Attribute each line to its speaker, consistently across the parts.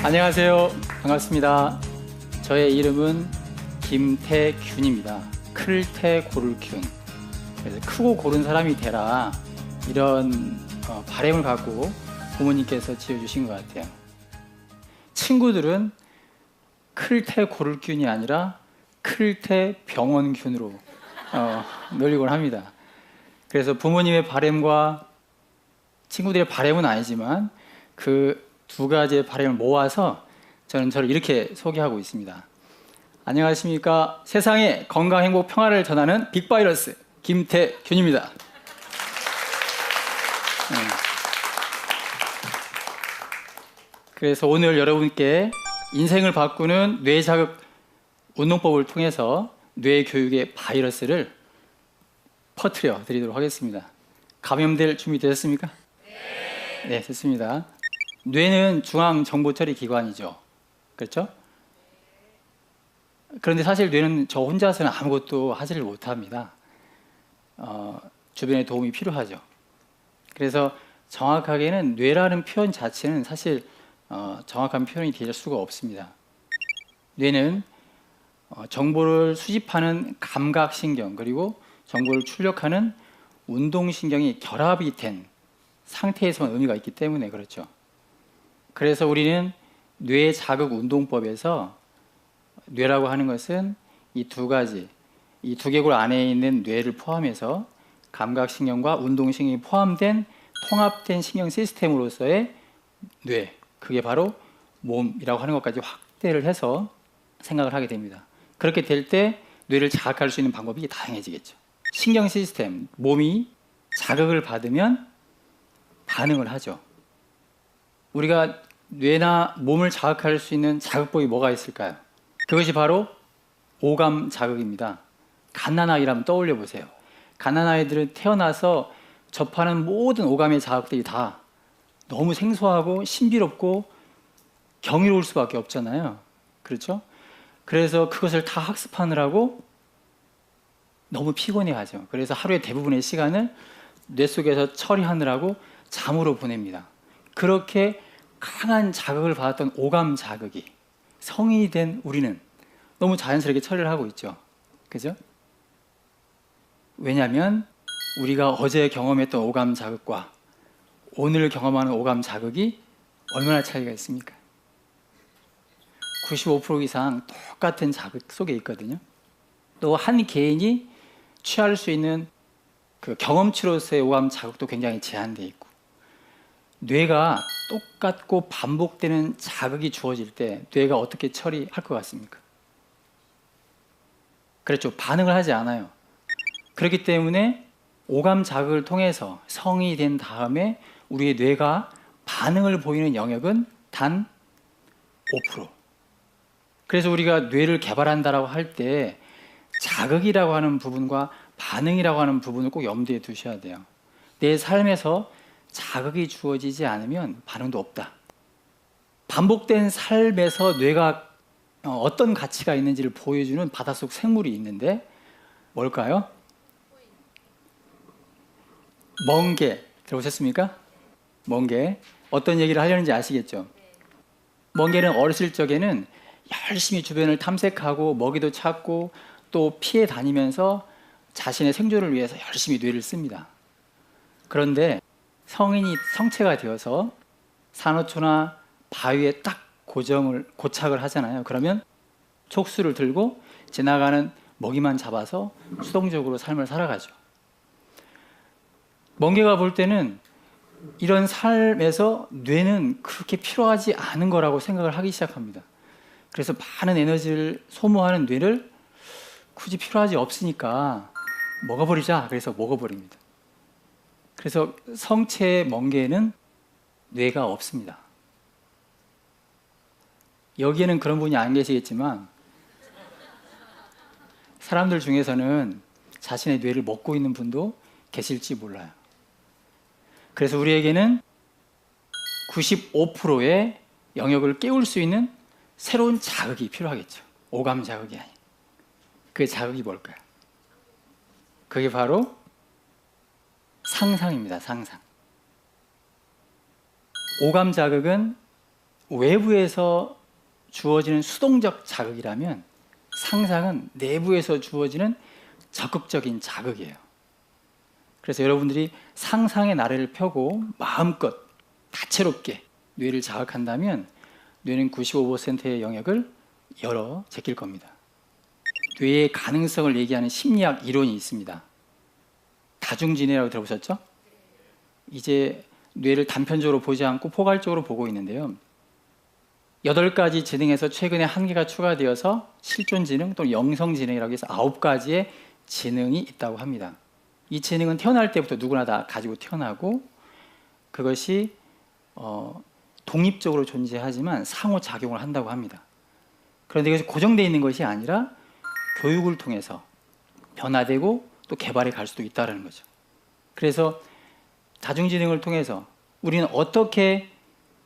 Speaker 1: 안녕하세요. 반갑습니다. 저의 이름은 김태균입니다. 클테 고를 균. 그래서 크고 고른 사람이 되라, 이런 바람을 갖고 부모님께서 지어주신 것 같아요. 친구들은 클테 고를 균이 아니라 클테 병원균으로 놀리곤 합니다. 그래서 부모님의 바람과 친구들의 바람은 아니지만 그 두 가지의 바람을 모아서 저는 저를 이렇게 소개하고 있습니다. 안녕하십니까. 세상에 건강, 행복, 평화를 전하는 빅바이러스 김태균입니다. 그래서 오늘 여러분께 인생을 바꾸는 뇌자극 운동법을 통해서 뇌교육의 바이러스를 퍼뜨려 드리도록 하겠습니다. 감염될 준비 되셨습니까? 네, 됐습니다. 뇌는 중앙정보처리 기관이죠. 그렇죠? 그런데 사실 뇌는 저 혼자서는 아무것도 하지를 못합니다. 주변의 도움이 필요하죠. 그래서 정확하게는 뇌라는 표현 자체는 사실 정확한 표현이 될 수가 없습니다. 뇌는 정보를 수집하는 감각신경, 그리고 정보를 출력하는 운동신경이 결합이 된 상태에서만 의미가 있기 때문에 그렇죠. 그래서 우리는 뇌자극 운동법에서 뇌라고 하는 것은 이 두 가지, 이 두개골 안에 있는 뇌를 포함해서 감각신경과 운동신경이 포함된 통합된 신경 시스템으로서의 뇌, 그게 바로 몸이라고 하는 것까지 확대를 해서 생각을 하게 됩니다. 그렇게 될 때 뇌를 자극할 수 있는 방법이 다양해지겠죠. 신경 시스템, 몸이 자극을 받으면 반응을 하죠. 우리가 뇌나 몸을 자극할 수 있는 자극법이 뭐가 있을까요? 그것이 바로 오감 자극입니다. 갓난아이라면 떠올려 보세요. 갓난아이들은 태어나서 접하는 모든 오감의 자극들이 다 너무 생소하고 신비롭고 경이로울 수밖에 없잖아요. 그렇죠? 그래서 그것을 다 학습하느라고 너무 피곤해하죠. 그래서 하루의 대부분의 시간을 뇌 속에서 처리하느라고 잠으로 보냅니다. 그렇게 강한 자극을 받았던 오감 자극이 성인이 된 우리는 너무 자연스럽게 처리를 하고 있죠. 그죠? 왜냐하면 우리가 어제 경험했던 오감 자극과 오늘 경험하는 오감 자극이 얼마나 차이가 있습니까? 95% 이상 똑같은 자극 속에 있거든요. 또 한 개인이 취할 수 있는 그 경험치로서의 오감 자극도 굉장히 제한되어 있고, 뇌가 똑같고 반복되는 자극이 주어질 때 뇌가 어떻게 처리할 것 같습니까? 그렇죠. 반응을 하지 않아요. 그렇기 때문에 오감 자극을 통해서 성인이 된 다음에 우리의 뇌가 반응을 보이는 영역은 단 5%. 그래서 우리가 뇌를 개발한다라고 할 때 자극이라고 하는 부분과 반응이라고 하는 부분을 꼭 염두에 두셔야 돼요. 내 삶에서 자극이 주어지지 않으면 반응도 없다. 반복된 삶에서 뇌가 어떤 가치가 있는지를 보여주는 바닷속 생물이 있는데 뭘까요? 멍게. 들어보셨습니까? 멍게. 어떤 얘기를 하려는지 아시겠죠? 멍게는 어렸을 적에는 열심히 주변을 탐색하고 먹이도 찾고 또 피해 다니면서 자신의 생존을 위해서 열심히 뇌를 씁니다. 그런데 성인이 성체가 되어서 산호초나 바위에 딱 고착을 하잖아요. 그러면 촉수를 들고 지나가는 먹이만 잡아서 수동적으로 삶을 살아가죠. 멍게가 볼 때는 이런 삶에서 뇌는 그렇게 필요하지 않은 거라고 생각을 하기 시작합니다. 그래서 많은 에너지를 소모하는 뇌를 굳이 필요하지 없으니까 먹어버리자. 그래서 먹어버립니다. 그래서 성체의 멍게에는 뇌가 없습니다. 여기에는 그런 분이 안 계시겠지만 사람들 중에서는 자신의 뇌를 먹고 있는 분도 계실지 몰라요. 그래서 우리에게는 95%의 영역을 깨울 수 있는 새로운 자극이 필요하겠죠. 오감 자극이 아닌. 그 자극이 뭘까요? 그게 바로 상상입니다. 상상. 오감 자극은 외부에서 주어지는 수동적 자극이라면 상상은 내부에서 주어지는 적극적인 자극이에요. 그래서 여러분들이 상상의 나래를 펴고 마음껏 다채롭게 뇌를 자극한다면 뇌는 95%의 영역을 열어 제낄 겁니다. 뇌의 가능성을 얘기하는 심리학 이론이 있습니다. 다중지능이라고 들어보셨죠? 이제 뇌를 단편적으로 보지 않고 포괄적으로 보고 있는데요. 8가지 지능에서 최근에 1개가 추가되어서 실존지능 또는 영성지능이라고 해서 9가지의 지능이 있다고 합니다. 이 지능은 태어날 때부터 누구나 다 가지고 태어나고 그것이 독립적으로 존재하지만 상호작용을 한다고 합니다. 그런데 이것이 고정되어 있는 것이 아니라 교육을 통해서 변화되고 또 개발해 갈 수도 있다는 거죠. 그래서 다중지능을 통해서 우리는 어떻게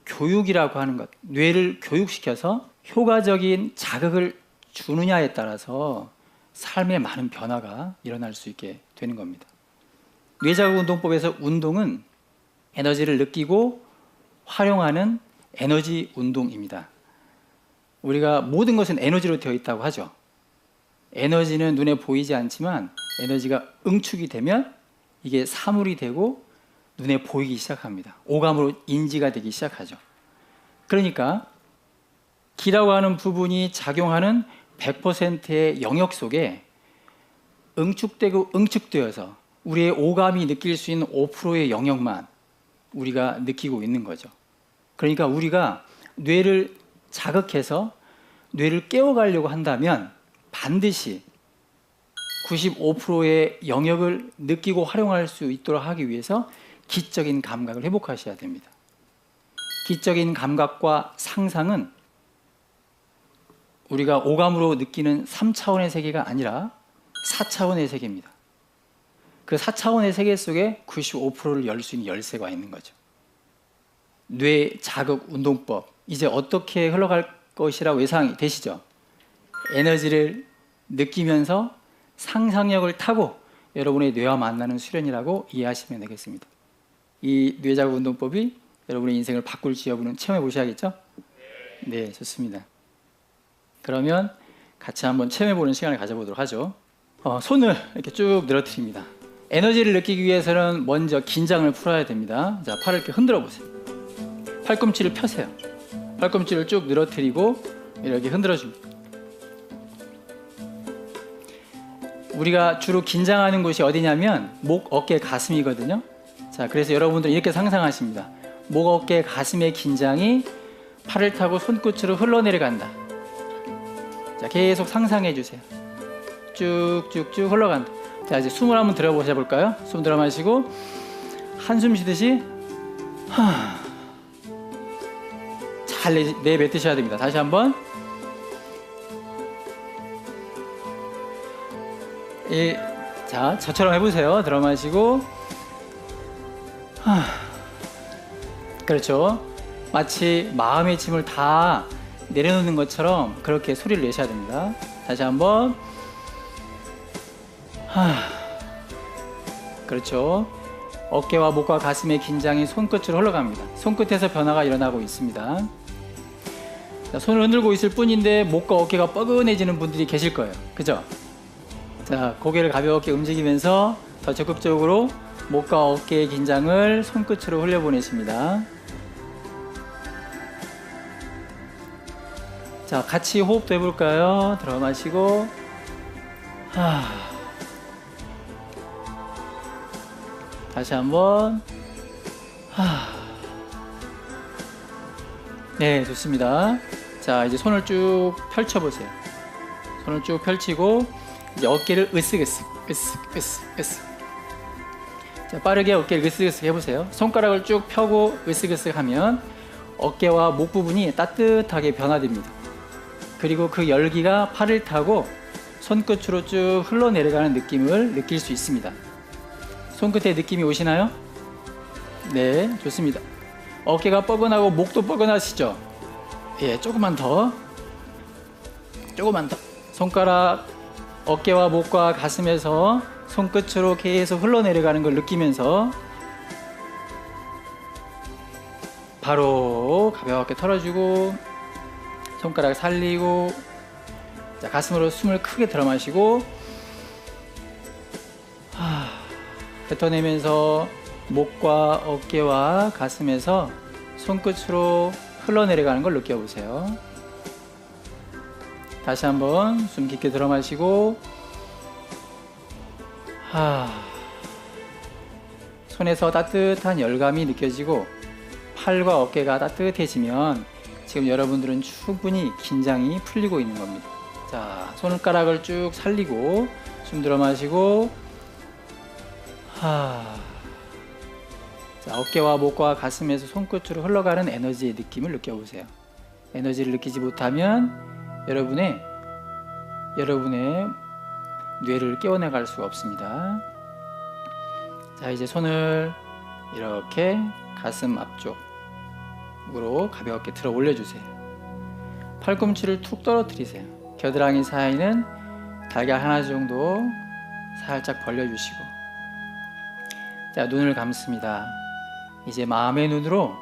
Speaker 1: 교육이라고 하는 것, 뇌를 교육시켜서 효과적인 자극을 주느냐에 따라서 삶에 많은 변화가 일어날 수 있게 되는 겁니다. 뇌자극운동법에서 운동은 에너지를 느끼고 활용하는 에너지 운동입니다. 우리가 모든 것은 에너지로 되어 있다고 하죠. 에너지는 눈에 보이지 않지만 에너지가 응축이 되면 이게 사물이 되고 눈에 보이기 시작합니다. 오감으로 인지가 되기 시작하죠. 그러니까 기라고 하는 부분이 작용하는 100%의 영역 속에 응축되고 응축되어서 우리의 오감이 느낄 수 있는 5%의 영역만 우리가 느끼고 있는 거죠. 그러니까 우리가 뇌를 자극해서 뇌를 깨워가려고 한다면 반드시 95%의 영역을 느끼고 활용할 수 있도록 하기 위해서 기적인 감각을 회복하셔야 됩니다. 기적인 감각과 상상은 우리가 오감으로 느끼는 3차원의 세계가 아니라 4차원의 세계입니다. 그 4차원의 세계 속에 95%를 열 수 있는 열쇠가 있는 거죠. 뇌 자극 운동법, 이제 어떻게 흘러갈 것이라고 예상이 되시죠? 에너지를 느끼면서 상상력을 타고 여러분의 뇌와 만나는 수련이라고 이해하시면 되겠습니다. 이 뇌자극 운동법이 여러분의 인생을 바꿀지 여부는 체험해 보셔야겠죠? 네, 좋습니다. 그러면 같이 한번 체험해 보는 시간을 가져보도록 하죠. 손을 이렇게 쭉 늘어뜨립니다. 에너지를 느끼기 위해서는 먼저 긴장을 풀어야 됩니다. 자, 팔을 이렇게 흔들어 보세요. 팔꿈치를 펴세요. 팔꿈치를 쭉 늘어뜨리고 이렇게 흔들어 줍니다. 우리가 주로 긴장하는 곳이 어디냐면 목, 어깨, 가슴이거든요. 자, 그래서 여러분들 이렇게 상상하십니다. 목, 어깨, 가슴의 긴장이 팔을 타고 손끝으로 흘러내려간다. 자, 계속 상상해 주세요. 쭉쭉쭉 흘러간다. 자, 이제 숨을 한번 들어보셔 볼까요? 숨 들어 마시고 한숨 쉬듯이 잘 내뱉으셔야 됩니다. 다시 한번. 자, 저처럼 해보세요. 들어 마시고 그렇죠. 마치 마음의 짐을 다 내려놓는 것처럼 그렇게 소리를 내셔야 됩니다. 다시 한번. 그렇죠. 어깨와 목과 가슴의 긴장이 손끝으로 흘러갑니다. 손끝에서 변화가 일어나고 있습니다. 자, 손을 흔들고 있을 뿐인데 목과 어깨가 뻐근해지는 분들이 계실 거예요. 그죠? 자, 고개를 가볍게 움직이면서 더 적극적으로 목과 어깨의 긴장을 손끝으로 흘려보내십니다. 자, 같이 호흡도 해볼까요? 들어 마시고 다시 한번. 네, 좋습니다. 자, 이제 손을 쭉 펼쳐보세요. 손을 쭉 펼치고 이제 어깨를 으쓱으쓱 으쓱으쓱. 자, 빠르게 어깨를 으쓱으쓱 해보세요. 손가락을 쭉 펴고 으쓱으쓱 하면 어깨와 목 부분이 따뜻하게 변화됩니다. 그리고 그 열기가 팔을 타고 손끝으로 쭉 흘러내려가는 느낌을 느낄 수 있습니다. 손끝에 느낌이 오시나요? 네, 좋습니다. 어깨가 뻐근하고 목도 뻐근하시죠? 예, 조금만 더. 손가락 어깨와 목과 가슴에서 손끝으로 계속 흘러내려가는 걸 느끼면서 바로 가볍게 털어주고 손가락 살리고, 자, 가슴으로 숨을 크게 들어 마시고 뱉어내면서 목과 어깨와 가슴에서 손끝으로 흘러내려가는 걸 느껴보세요. 다시 한번 숨 깊게 들어 마시고 손에서 따뜻한 열감이 느껴지고 팔과 어깨가 따뜻해지면 지금 여러분들은 충분히 긴장이 풀리고 있는 겁니다. 자, 손가락을 쭉 살리고 숨 들어 마시고 자, 어깨와 목과 가슴에서 손끝으로 흘러가는 에너지의 느낌을 느껴보세요. 에너지를 느끼지 못하면 여러분의 뇌를 깨워나갈 수가 없습니다. 자, 이제 손을 이렇게 가슴 앞쪽으로 가볍게 들어 올려주세요. 팔꿈치를 툭 떨어뜨리세요. 겨드랑이 사이는 달걀 하나 정도 살짝 벌려주시고, 자, 눈을 감습니다. 이제 마음의 눈으로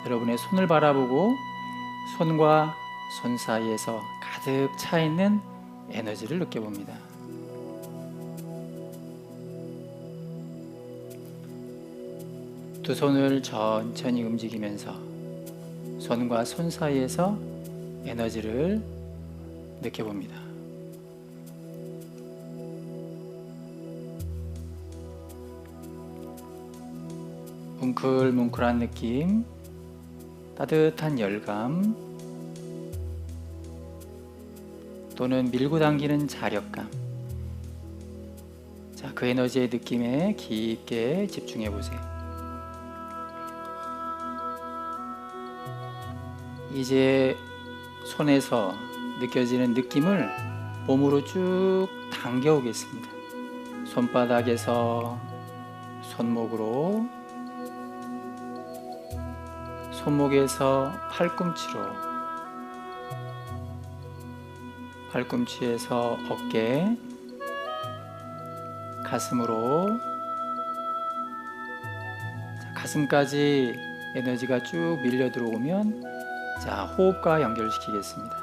Speaker 1: 여러분의 손을 바라보고 손과 손 사이에서 가득 차 있는 에너지를 느껴봅니다. 두 손을 천천히 움직이면서 손과 손 사이에서 에너지를 느껴봅니다. 뭉클뭉클한 느낌, 따뜻한 열감, 또는 밀고 당기는 자력감. 자, 그 에너지의 느낌에 깊게 집중해 보세요. 이제 손에서 느껴지는 느낌을 몸으로 쭉 당겨 오겠습니다. 손바닥에서 손목으로, 손목에서 팔꿈치로, 팔꿈치에서 어깨, 가슴으로, 가슴까지 에너지가 쭉 밀려 들어오면, 자, 호흡과 연결시키겠습니다.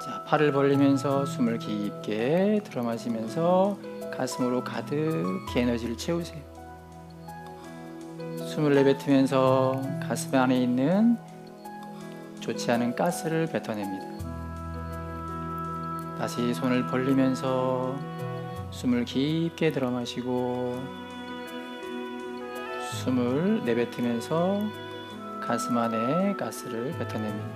Speaker 1: 자, 팔을 벌리면서 숨을 깊게 들어 마시면서 가슴으로 가득히 에너지를 채우세요. 숨을 내뱉으면서 가슴 안에 있는 좋지 않은 가스를 뱉어냅니다. 다시 손을 벌리면서 숨을 깊게 들어 마시고 숨을 내뱉으면서 가슴 안에 가스를 뱉어냅니다.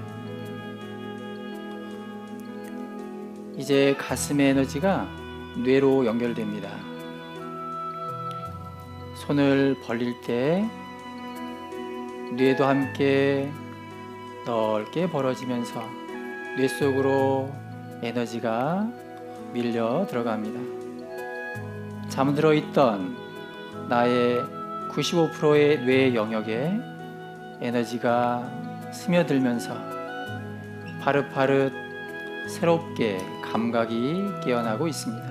Speaker 1: 이제 가슴의 에너지가 뇌로 연결됩니다. 손을 벌릴 때 뇌도 함께 넓게 벌어지면서 뇌 속으로 에너지가 밀려 들어갑니다. 잠들어 있던 나의 95%의 뇌 영역에 에너지가 스며들면서 파릇파릇 새롭게 감각이 깨어나고 있습니다.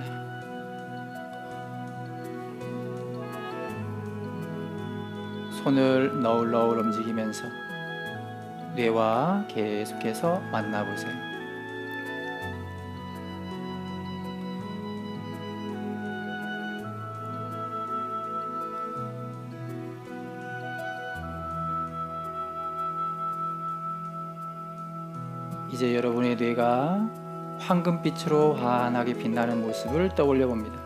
Speaker 1: 손을 너울너울 움직이면서 뇌와 계속해서 만나보세요. 이제 여러분의 뇌가 황금빛으로 환하게 빛나는 모습을 떠올려 봅니다.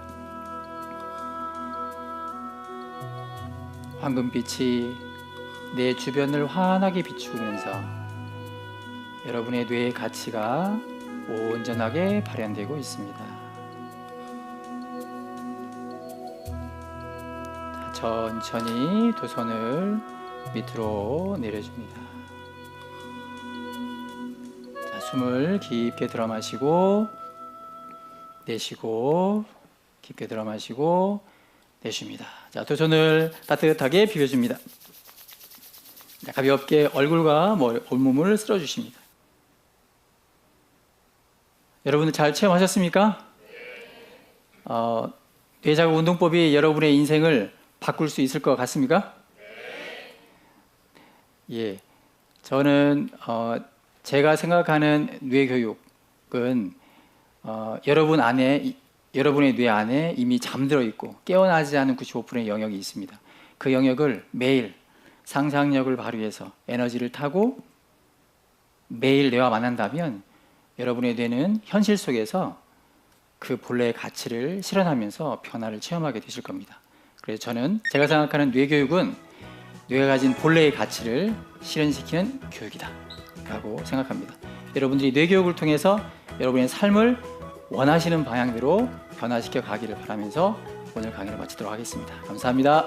Speaker 1: 황금빛이 내 주변을 환하게 비추면서 여러분의 뇌의 가치가 온전하게 발현되고 있습니다. 천천히 두 손을 밑으로 내려줍니다. 자, 숨을 깊게 들어 마시고 내쉬고, 깊게 들어 마시고 내쉽니다. 자, 두 손을 따뜻하게 비벼줍니다. 자, 가볍게 얼굴과 온몸을 쓸어주십니다. 여러분들 잘 체험하셨습니까? 뇌자극 운동법이 여러분의 인생을 바꿀 수 있을 것 같습니까? 예, 저는 제가 생각하는 뇌 교육은 여러분의 뇌 안에 이미 잠들어 있고 깨어나지 않은 95%의 영역이 있습니다. 그 영역을 매일 상상력을 발휘해서 에너지를 타고 매일 뇌와 만난다면 여러분의 뇌는 현실 속에서 그 본래의 가치를 실현하면서 변화를 체험하게 되실 겁니다. 그래서 저는 제가 생각하는 뇌 교육은 뇌가 가진 본래의 가치를 실현시키는 교육이다 라고 생각합니다. 여러분들이 뇌 교육을 통해서 여러분의 삶을 원하시는 방향대로 변화시켜 가기를 바라면서 오늘 강의를 마치도록 하겠습니다. 감사합니다.